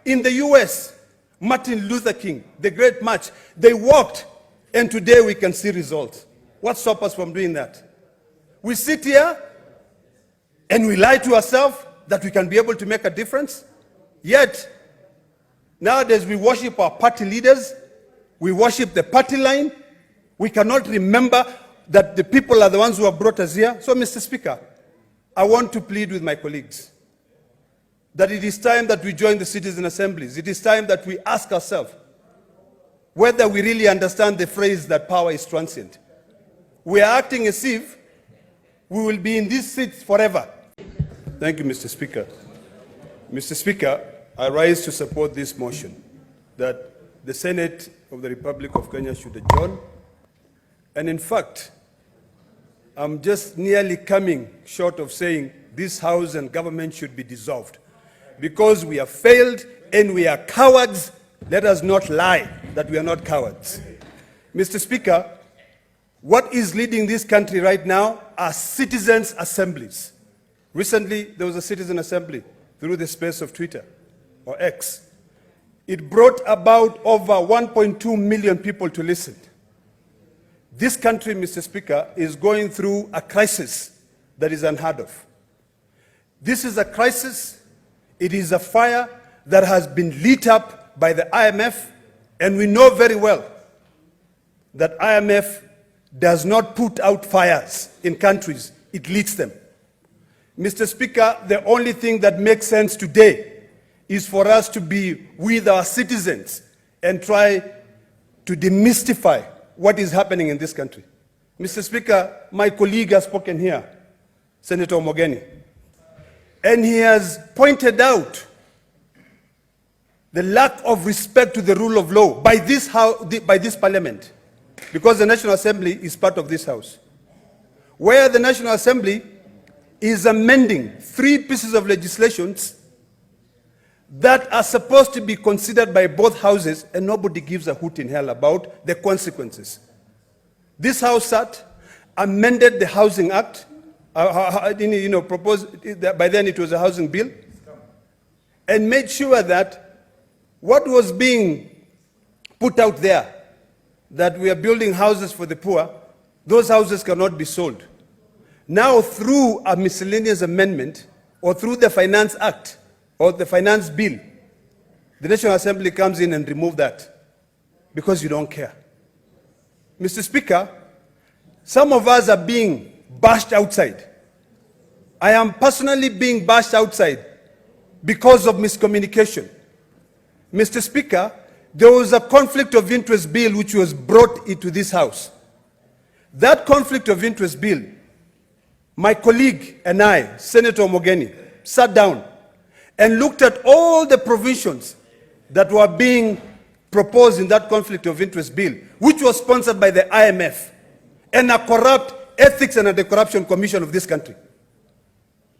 In the US, Martin Luther King, the great march, they walked, and today we can see results. What stops us from doing that? We sit here and we lie to ourselves that we can be able to make a difference. Yet, nowadays we worship our party leaders, we worship the party line, we cannot remember that the people are the ones who have brought us here. So, Mr. Speaker, I want to plead with my colleagues that it is time that we join the citizen assemblies. It is time that we ask ourselves whether we really understand the phrase that power is transient. We are acting as if we will be in these seats forever. Thank you, Mr. Speaker. Mr. Speaker, I rise to support this motion that the Senate of the Republic of Kenya should adjourn. And in fact, I'm just nearly coming short of saying this House and government should be dissolved. Because we have failed and we are cowards, let us not lie that we are not cowards. Mr. Speaker, what is leading this country right now are citizens' assemblies. Recently, there was a citizen assembly through the space of Twitter or X. It brought about over 1.2 million people to listen. This country, Mr. Speaker, is going through a crisis that is unheard of. This is a crisis. It is a fire that has been lit up by the IMF, and we know very well that IMF does not put out fires in countries, it lights them. Mr. Speaker, the only thing that makes sense today is for us to be with our citizens and try to demystify what is happening in this country. Mr. Speaker, my colleague has spoken here, Senator Mogeni, and he has pointed out the lack of respect to the rule of law by this parliament, because the National Assembly is part of this House, where the National Assembly is amending 3 pieces of legislation that are supposed to be considered by both houses, and nobody gives a hoot in hell about the consequences. This House sat, amended the Housing Act, proposed, by then it was a housing bill, and made sure that what was being put out there, that we are building houses for the poor, those houses cannot be sold. Now, through a miscellaneous amendment, or through the Finance Act, or the Finance Bill, the National Assembly comes in and removes that, because you don't care. Mr. Speaker, some of us are being bashed outside. I am personally being bashed outside because of miscommunication. Mr. Speaker, there was a conflict of interest bill which was brought into this House. That conflict of interest bill, my colleague and I, Senator Mogeni, sat down and looked at all the provisions that were being proposed in that conflict of interest bill, which was sponsored by the IMF and a corrupt Ethics and Anti-Corruption Commission of this country.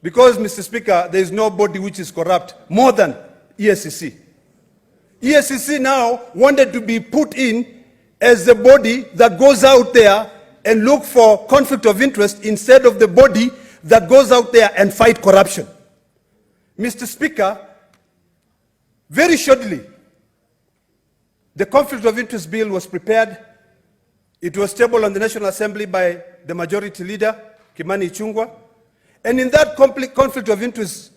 Because, Mr. Speaker, there is no body which is corrupt more than ESCC. ESCC now wanted to be put in as the body that goes out there and look for conflict of interest instead of the body that goes out there and fight corruption. Mr. Speaker, very shortly, the conflict of interest bill was prepared. It was tabled on the National Assembly by the majority leader, Kimani Ichung'wah. And in that conflict of interest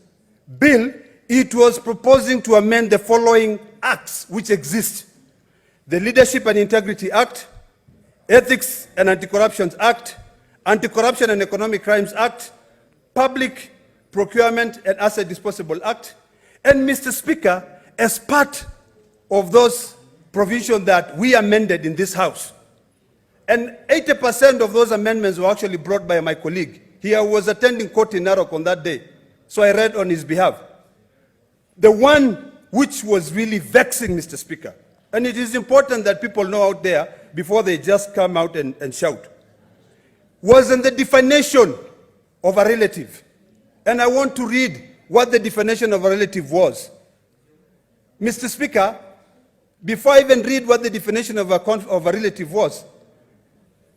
bill, it was proposing to amend the following acts which exist: the Leadership and Integrity Act, Ethics and Anti-Corruption Act, Anti-Corruption and Economic Crimes Act, Public Procurement and Asset Disposal Act. And Mr. Speaker, as part of those provisions that we amended in this House, and 80% of those amendments were actually brought by my colleague. He was attending court in Narok on that day, so I read on his behalf. The one which was really vexing, Mr. Speaker, and it is important that people know out there before they just come out and shout, was in the definition of a relative. And I want to read what the definition of a relative was. Mr. Speaker, before I even read what the definition of a relative was,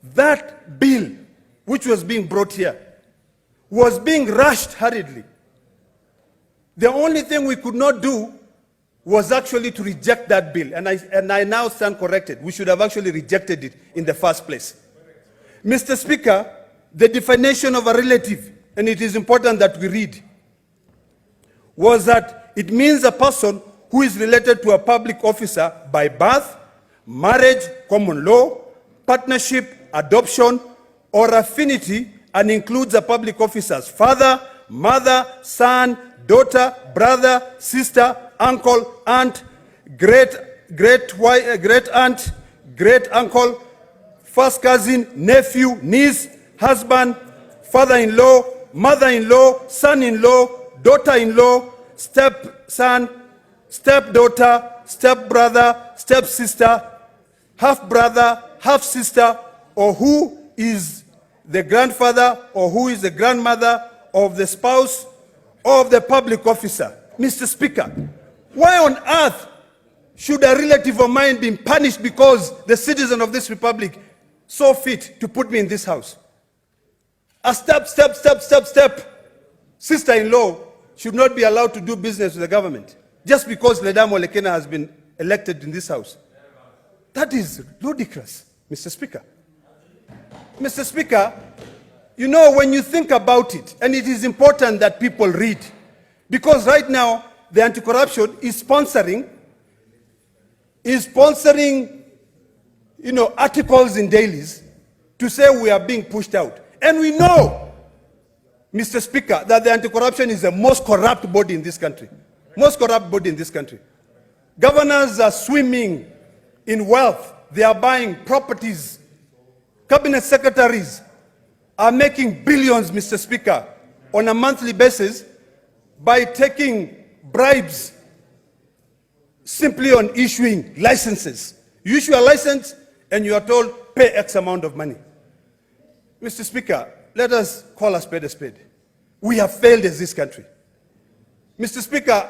that bill which was being brought here was being rushed hurriedly. The only thing we could not do was actually to reject that bill. And I now stand corrected. We should have actually rejected it in the first place. Mr. Speaker, the definition of a relative, and it is important that we read, was that it means a person who is related to a public officer by birth, marriage, common law, partnership, adoption, or affinity, and includes a public officer's father, mother, son, daughter, brother, sister, uncle, aunt, great aunt, great uncle, first cousin, nephew, niece, husband, father-in-law, mother-in-law, son-in-law, daughter-in-law, stepson, stepdaughter, stepbrother, stepsister, half-brother, half-sister, or who is the grandfather or who is the grandmother of the spouse or of the public officer. Mr. Speaker, why on earth should a relative of mine be punished because the citizen of this republic saw fit to put me in this house? A step sister-in-law should not be allowed to do business with the government just because Ledama Ole Kina has been elected in this house. That is ludicrous, Mr. Speaker. Mr. Speaker, you know, when you think about it, and it is important that people read, because right now the anti-corruption is sponsoring, you know, articles in dailies to say we are being pushed out. And we know, Mr. Speaker, that the anti-corruption is the most corrupt body in this country. Most corrupt body in this country. Governors are swimming in wealth. They are buying properties. Cabinet secretaries are making billions, Mr. Speaker, on a monthly basis by taking bribes simply on issuing licenses. You issue a license and you are told, pay X amount of money. Mr. Speaker, let us call a spade a spade. We have failed as this country. Mr. Speaker,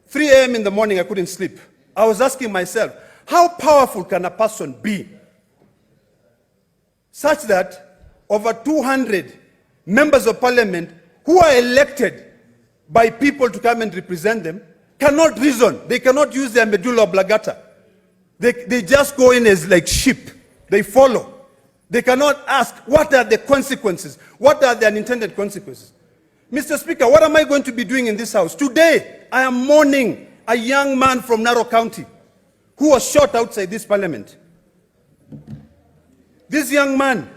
3 a.m. in the morning I couldn't sleep. I was asking myself, how powerful can a person be such that over 200 members of parliament who are elected by people to come and represent them cannot reason. They cannot use their medulla oblongata. They just go in as like sheep. They follow. They cannot ask, what are the consequences? What are the unintended consequences? Mr. Speaker, what am I going to be doing in this house? Today, I am mourning a young man from Narok County who was shot outside this parliament. This young man,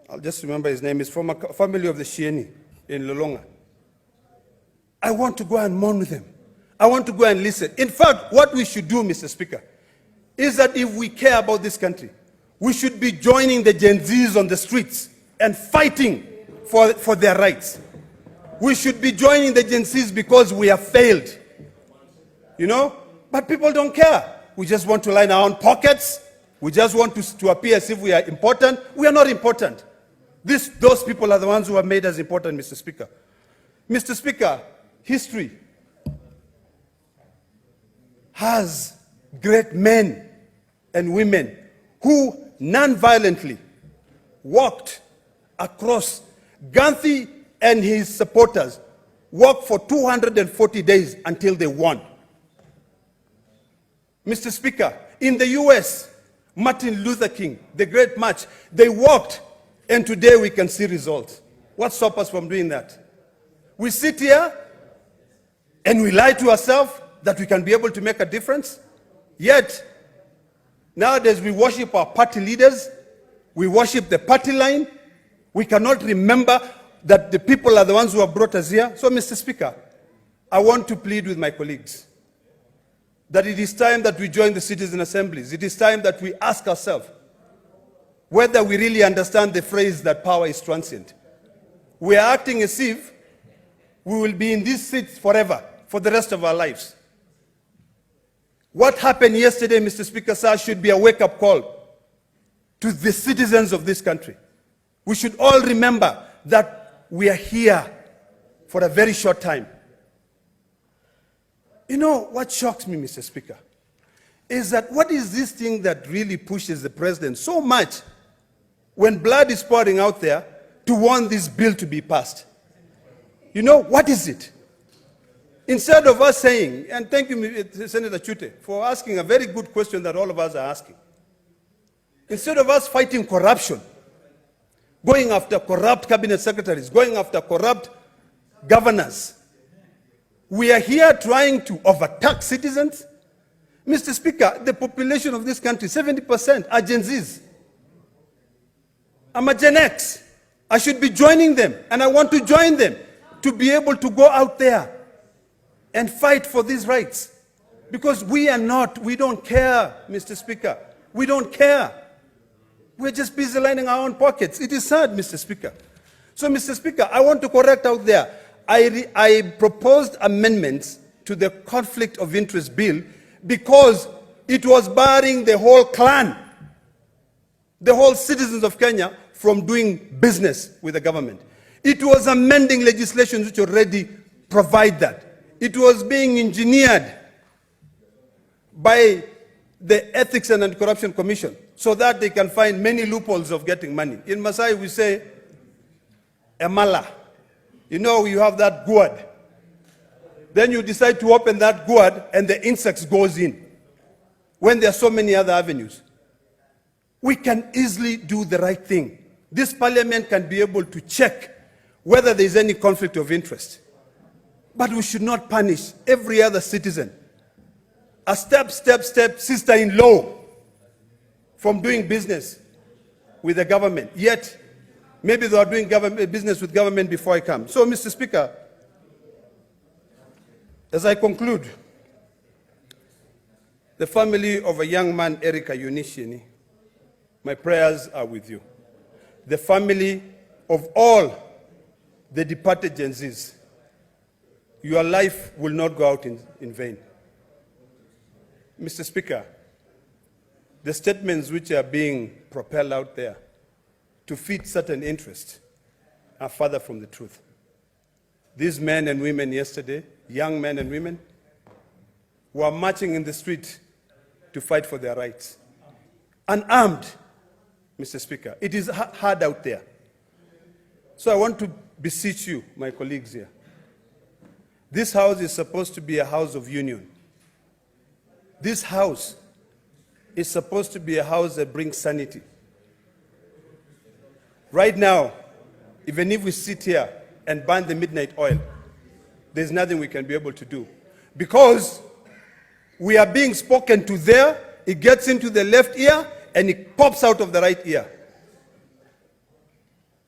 I'll just remember his name, is from a family of the Shieni in Lolonga. I want to go and mourn with him. I want to go and listen. In fact, what we should do, Mr. Speaker, is that if we care about this country, we should be joining the Gen Zs on the streets and fighting for their rights. We should be joining the Gen Zs because we have failed. You know? But people don't care. We just want to line our own pockets. We just want to appear as if we are important. We are not important. Those people are the ones who have made us important, Mr. Speaker. Mr. Speaker, history has great men and women who non-violently walked across. Gandhi and his supporters worked for 240 days until they won. Mr. Speaker, in the US, Martin Luther King, the great march, they walked, and today we can see results. What stops us from doing that? We sit here and we lie to ourselves that we can be able to make a difference. Yet, nowadays we worship our party leaders, we worship the party line, we cannot remember that the people are the ones who have brought us here. So, Mr. Speaker, I want to plead with my colleagues that it is time that we join the citizen assemblies. It is time that we ask ourselves whether we really understand the phrase that power is transient. We are acting as if we will be in these seats forever, for the rest of our lives. What happened yesterday, Mr. Speaker, sir, should be a wake-up call to the citizens of this country. We should all remember that we are here for a very short time. You know, what shocks me, Mr. Speaker, is that what is this thing that really pushes the president so much when blood is pouring out there to want this bill to be passed? You know, what is it? Instead of us saying, and thank you, Senator Chute, for asking a very good question that all of us are asking. Instead of us fighting corruption, going after corrupt cabinet secretaries, going after corrupt governors, we are here trying to overtax citizens. Mr. Speaker, the population of this country, 70% are Gen Zs. I'm a Gen X. I should be joining them, and I want to join them to be able to go out there and fight for these rights. Because we don't care, Mr. Speaker. We don't care. We're just busy lining our own pockets. It is sad, Mr. Speaker. So, Mr. Speaker, I want to correct out there. I proposed amendments to the conflict of interest bill because it was barring the whole clan, the whole citizens of Kenya from doing business with the government. It was amending legislation which already provide that. It was being engineered by the Ethics and Anti-Corruption Commission so that they can find many loopholes of getting money. In Masai we say, emala. You know, you have that gourd. Then you decide to open that gourd and the insects goes in when there are so many other avenues. We can easily do the right thing. This parliament can be able to check whether there is any conflict of interest. But we should not punish every other citizen. A step sister-in-law from doing business with the government. Yet, maybe they are doing business with government before I come. So, Mr. Speaker, as I conclude, the family of a young man, Erica Yunishini, my prayers are with you. The family of all the departed Gen Zs, your life will not go out in vain. Mr. Speaker, the statements which are being propelled out there to feed certain interests are further from the truth. These men and women yesterday, young men and women, were marching in the street to fight for their rights. Unarmed, Mr. Speaker. It is hard out there. So I want to beseech you, my colleagues here. This house is supposed to be a house of union. This house is supposed to be a house that brings sanity. Right now, even if we sit here and burn the midnight oil, there's nothing we can be able to do. Because we are being spoken to there, it gets into the left ear, and it pops out of the right ear.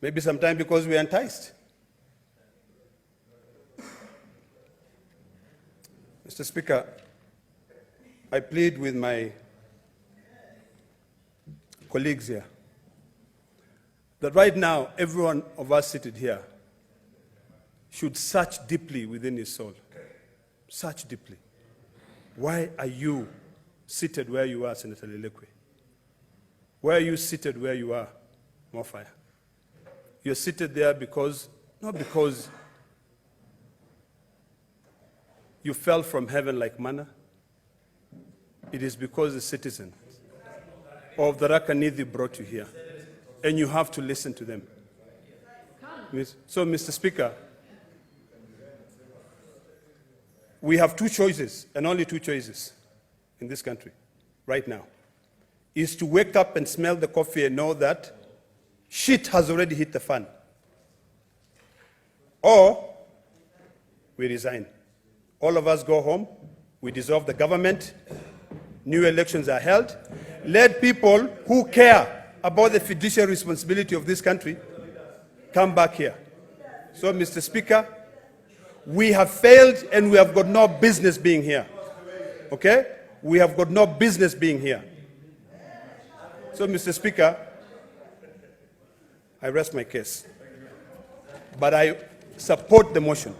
Maybe sometimes because we are enticed. Mr. Speaker, I plead with my colleagues here that right now, every one of us seated here should search deeply within his soul. Search deeply. Why are you seated where you are, Senator Lelekwe? Why are you seated where you are, Mofaya? You're seated there because, not because you fell from heaven like manna. It is because the citizen of the Rakanidhi brought you here. And you have to listen to them. So, Mr. Speaker, we have two choices, and only two choices in this country right now, is to wake up and smell the coffee and know that shit has already hit the fan. Or we resign. All of us go home, we dissolve the government, new elections are held. Let people who care about the fiduciary responsibility of this country come back here. So, Mr. Speaker, we have failed and we have got no business being here. Okay? We have got no business being here. So, Mr. Speaker, I rest my case. But I support the motion.